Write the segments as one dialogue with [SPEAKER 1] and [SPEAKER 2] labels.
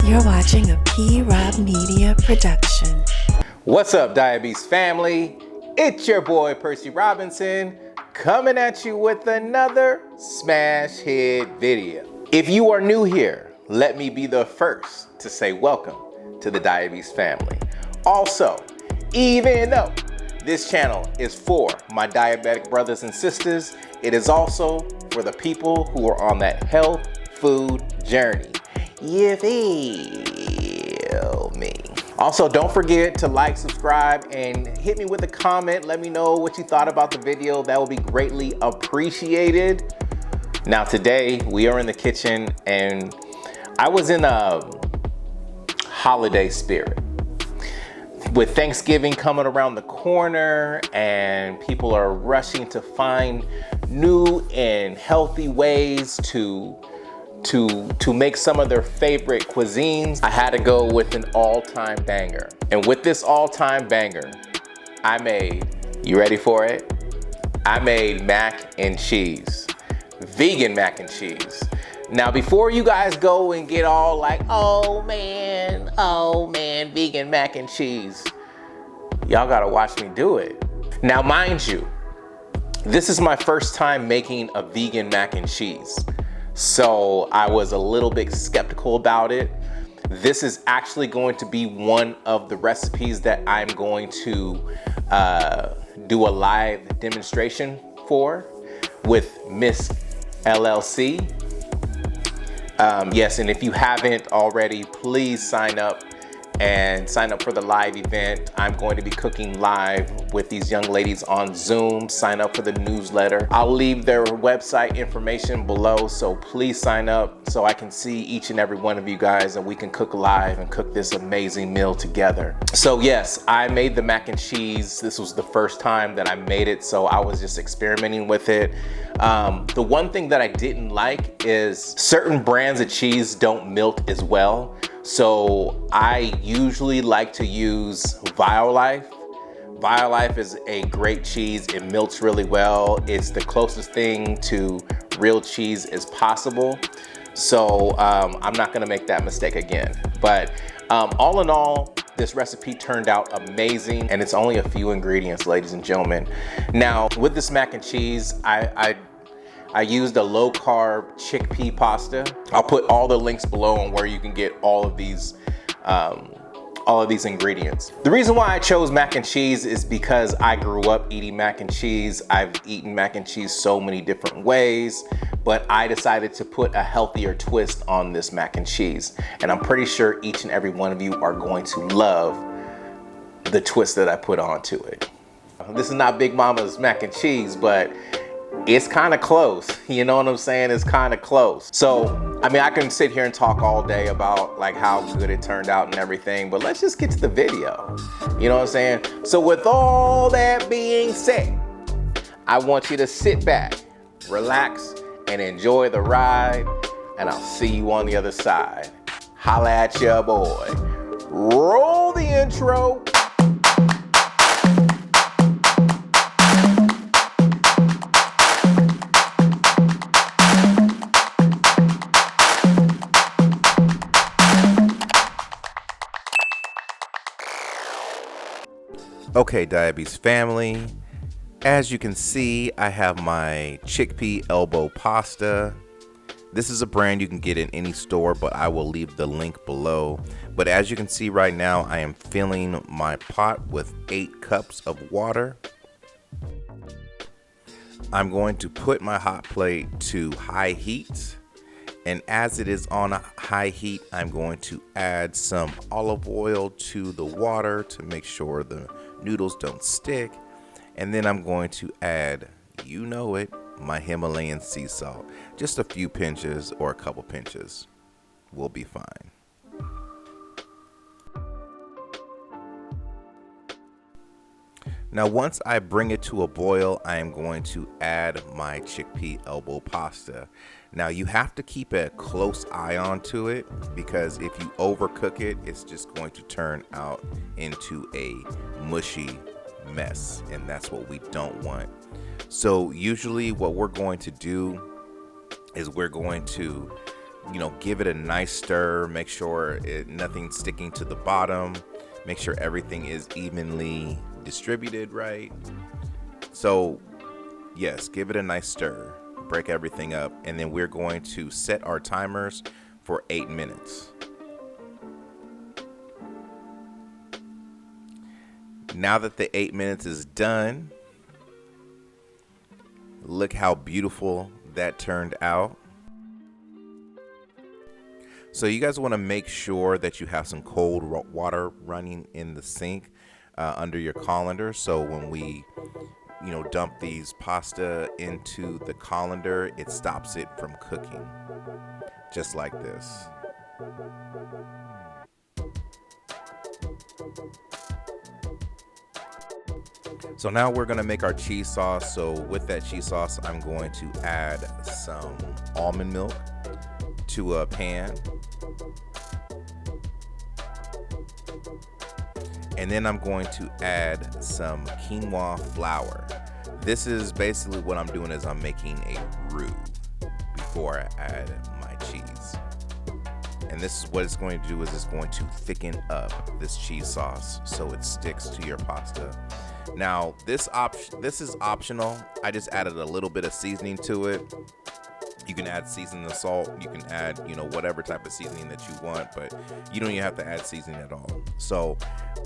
[SPEAKER 1] You're watching a P-Rob Media production.
[SPEAKER 2] What's up, DiaBEAST family? It's your boy Percy Robinson coming at you with another smash hit video. If you are new here, let me be the first to say welcome to the DiaBEAST family. Also, even though this channel is for my diabetic brothers and sisters, it is also for the people who are on that health food journey. You feel me? Also, don't forget to like, subscribe, and hit me with a comment. Let me know what you thought about the video. That will be greatly appreciated. Now today, we are in the kitchen, and I was in a holiday spirit. With Thanksgiving coming around the corner and people are rushing to find new and healthy ways to make some of their favorite cuisines, I had to go with an all-time banger. And with this all-time banger, I made, you ready for it? I made mac and cheese, vegan mac and cheese. Now, before you guys go and get all like, oh man, vegan mac and cheese, y'all gotta watch me do it. Now, mind you, this is my first time making a vegan mac and cheese. So I was a little bit skeptical about it. This is actually going to be one of the recipes that I'm going to do a live demonstration for with Miss LLC. Yes, and if you haven't already, please sign up for the live event. I'm going to be cooking live with these young ladies on Zoom. Sign up for the newsletter. I'll leave their website information below, so please sign up so I can see each and every one of you guys and we can cook live and cook this amazing meal together. So yes, I made the mac and cheese. This was the first time that I made it, so I was just experimenting with it. The one thing that I didn't like is certain brands of cheese don't melt as well. So I usually like to use Violife. Violife is a great cheese. It melts really well. It's the closest thing to real cheese as possible. So I'm not gonna make that mistake again. But all in all, this recipe turned out amazing, and it's only a few ingredients, ladies and gentlemen. Now, with this mac and cheese, I used a low-carb chickpea pasta. I'll put all the links below on where you can get all of these ingredients. The reason why I chose mac and cheese is because I grew up eating mac and cheese. I've eaten mac and cheese so many different ways, but I decided to put a healthier twist on this mac and cheese. And I'm pretty sure each and every one of you are going to love the twist that I put onto it. This is not Big Mama's mac and cheese, but it's kind of close. You know what I'm saying? It's kind of close. So, I mean, I can sit here and talk all day about like how good it turned out and everything, but let's just get to the video. You know what I'm saying? So with all that being said, I want you to sit back, relax, and enjoy the ride, and I'll see you on the other side. Holla at ya, boy. Roll the intro. Okay, DiaBEAST family, as you can see, I have my chickpea elbow pasta. This is a brand you can get in any store, but I will leave the link below. But as you can see right now, I am filling my pot with 8 cups of water. I'm going to put my hot plate to high heat. And as it is on a high heat, I'm going to add some olive oil to the water to make sure the noodles don't stick. And then I'm going to add, you know it, my Himalayan sea salt. Just a few pinches or a couple pinches will be fine. Now, once I bring it to a boil, I am going to add my chickpea elbow pasta. Now, you have to keep a close eye onto it, because if you overcook it, it's just going to turn out into a mushy mess, and that's what we don't want. So usually what we're going to do is we're going to give it a nice stir. Make sure nothing's sticking to the bottom. Make sure everything is evenly distributed, right? So yes, give it a nice stir. Break everything up, and then we're going to set our timers for 8 minutes. Now that the 8 minutes is done, look how beautiful that turned out. So you guys want to make sure that you have some cold water running in the sink under your colander. So when we, dump these pasta into the colander, it stops it from cooking, just like this. So now we're gonna make our cheese sauce. So with that cheese sauce, I'm going to add some almond milk to a pan. And then I'm going to add some quinoa flour. This is basically what I'm doing is I'm making a roux before I add my cheese. And this is what it's going to do is it's going to thicken up this cheese sauce so it sticks to your pasta. Now, this is optional. I just added a little bit of seasoning to it. You can add seasoning salt. You can add, whatever type of seasoning that you want, but you don't even have to add seasoning at all. So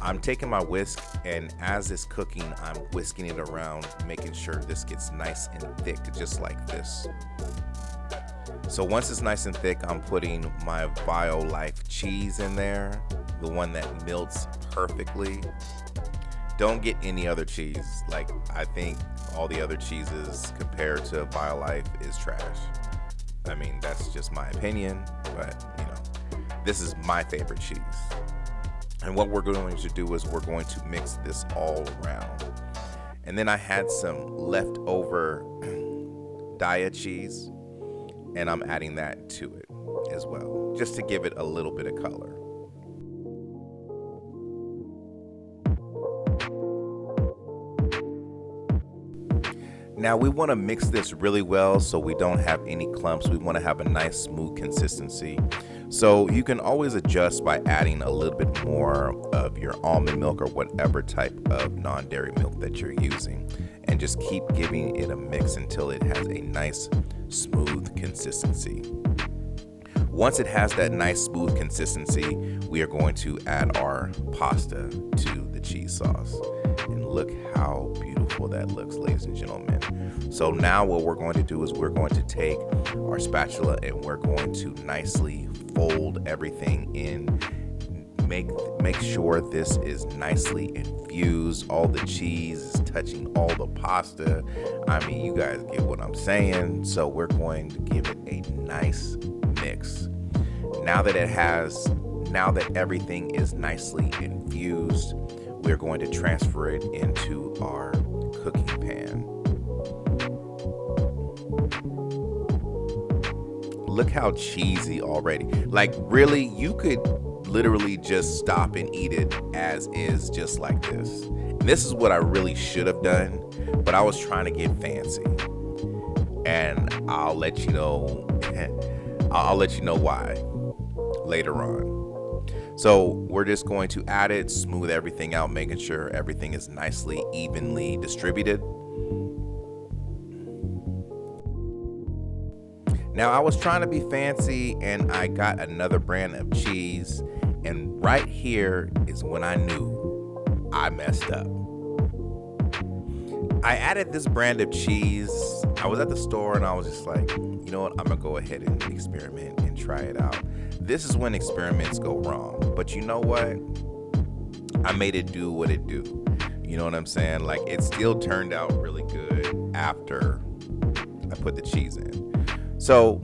[SPEAKER 2] I'm taking my whisk, and as it's cooking, I'm whisking it around, making sure this gets nice and thick, just like this. So once it's nice and thick, I'm putting my BioLife cheese in there, the one that melts perfectly. Don't get any other cheese. Like, I think all the other cheeses compared to BioLife is trash. I mean, that's just my opinion, but this is my favorite cheese. And what we're going to do is we're going to mix this all around. And then I had some leftover Daiya cheese, and I'm adding that to it as well, just to give it a little bit of color. Now we want to mix this really well so we don't have any clumps. We want to have a nice smooth consistency. So you can always adjust by adding a little bit more of your almond milk or whatever type of non-dairy milk that you're using, and just keep giving it a mix until it has a nice smooth consistency. Once it has that nice smooth consistency, we are going to add our pasta to the cheese sauce. And look how beautiful that looks, ladies and gentlemen. So now what we're going to do is we're going to take our spatula and we're going to nicely fold everything in. Make sure this is nicely infused. All the cheese is touching all the pasta. I mean, you guys get what I'm saying. So we're going to give it a nice mix. Now that everything is nicely infused, we're going to transfer it into our cooking pan. Look how cheesy already. Like, really, you could literally just stop and eat it as is, just like this. And this is what I really should have done, but I was trying to get fancy. And I'll let you know why later on. So we're just going to add it, smooth everything out, making sure everything is nicely, evenly distributed. Now, I was trying to be fancy and I got another brand of cheese, and right here is when I knew I messed up. I added this brand of cheese. I was at the store and I was just like, you know what, I'm gonna go ahead and experiment and try it out. This is when experiments go wrong, but you know what? I made it do what it do. You know what I'm saying? Like, it still turned out really good after I put the cheese in. So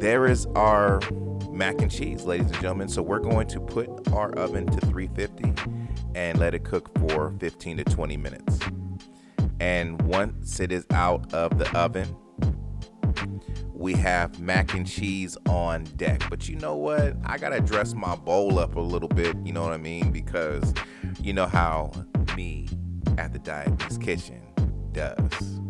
[SPEAKER 2] there is our mac and cheese, ladies and gentlemen. So we're going to put our oven to 350 and let it cook for 15 to 20 minutes. And once it is out of the oven, we have mac and cheese on deck. But you know what? I gotta dress my bowl up a little bit, you know what I mean? Because you know how me at the DiaBEAST kitchen does.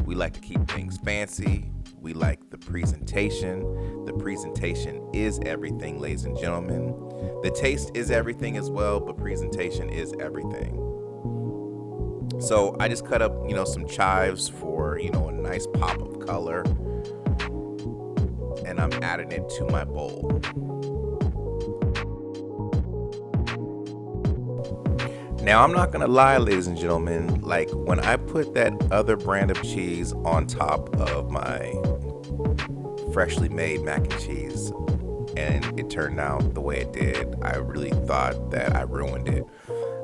[SPEAKER 2] We like to keep things fancy.
[SPEAKER 3] we like the presentation. The presentation is everything, ladies and gentlemen. The taste is everything as well, but presentation is everything. So I just cut up, some chives for, a nice pop of color. And I'm adding it to my bowl. Now, I'm not gonna lie, ladies and gentlemen, like when I put that other brand of cheese on top of my freshly made mac and cheese and it turned out the way it did, I really thought that I ruined it.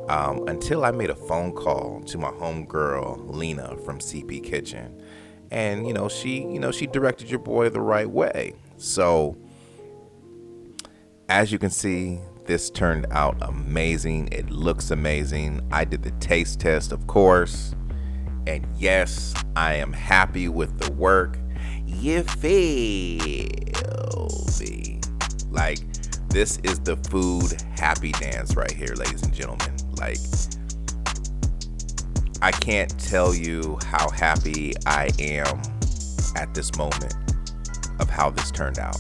[SPEAKER 3] Until I made a phone call to my homegirl, Lena from CP Kitchen. And, she directed your boy the right way. So, as you can see, this turned out amazing. It looks amazing. I did the taste test, of course. And yes, I am happy with the work. You feel me? Like, this is the food happy dance right here, ladies and gentlemen. Like, I can't tell you how happy I am at this moment of how this turned out.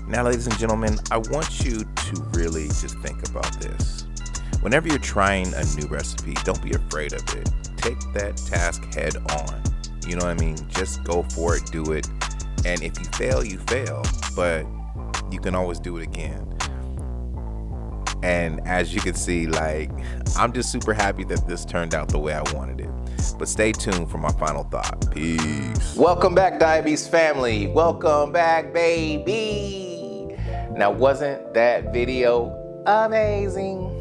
[SPEAKER 3] Now, ladies and gentlemen, I want you to really just think about this. Whenever you're trying a new recipe, don't be afraid of it. Take that task head on. You know what I mean? Just go for it, do it. And if you fail, you fail. But you can always do it again. And as you can see, like, I'm just super happy that this turned out the way I wanted it. But stay tuned for my final thought. Peace.
[SPEAKER 2] Welcome back, DiaBEAST family. Welcome back, baby. Now, wasn't that video amazing?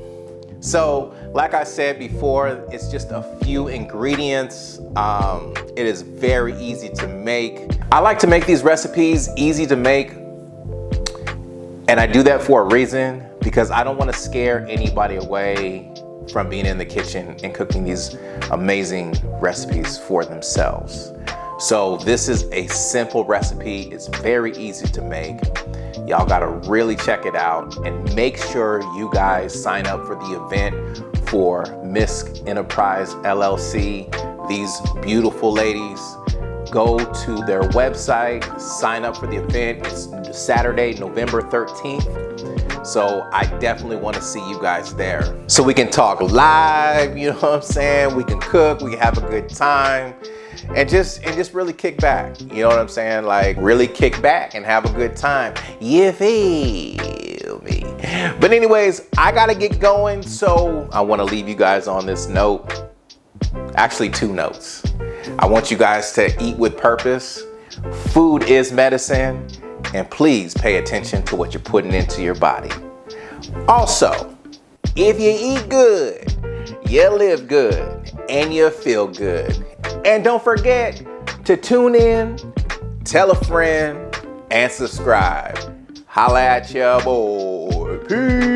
[SPEAKER 2] So, like I said before, it's just a few ingredients. It is very easy to make. I like to make these recipes easy to make. And I do that for a reason, because I don't want to scare anybody away from being in the kitchen and cooking these amazing recipes for themselves. So this is a simple recipe. It's very easy to make. Y'all gotta really check it out and make sure you guys sign up for the event for Misk Enterprise LLC. These beautiful ladies. Go to their website, sign up for the event. It's Saturday, November 13th. So I definitely want to see you guys there. So we can talk live, you know what I'm saying? We can cook, we can have a good time. And just really kick back. You know what I'm saying? Like, really kick back and have a good time. You feel me? But anyways, I gotta get going. So I want to leave you guys on this note. Actually, 2 notes. I want you guys to eat with purpose. Food is medicine. And please pay attention to what you're putting into your body. Also, if you eat good, you live good, and you feel good. And don't forget to tune in, tell a friend, and subscribe. Holla at ya, boy. Peace.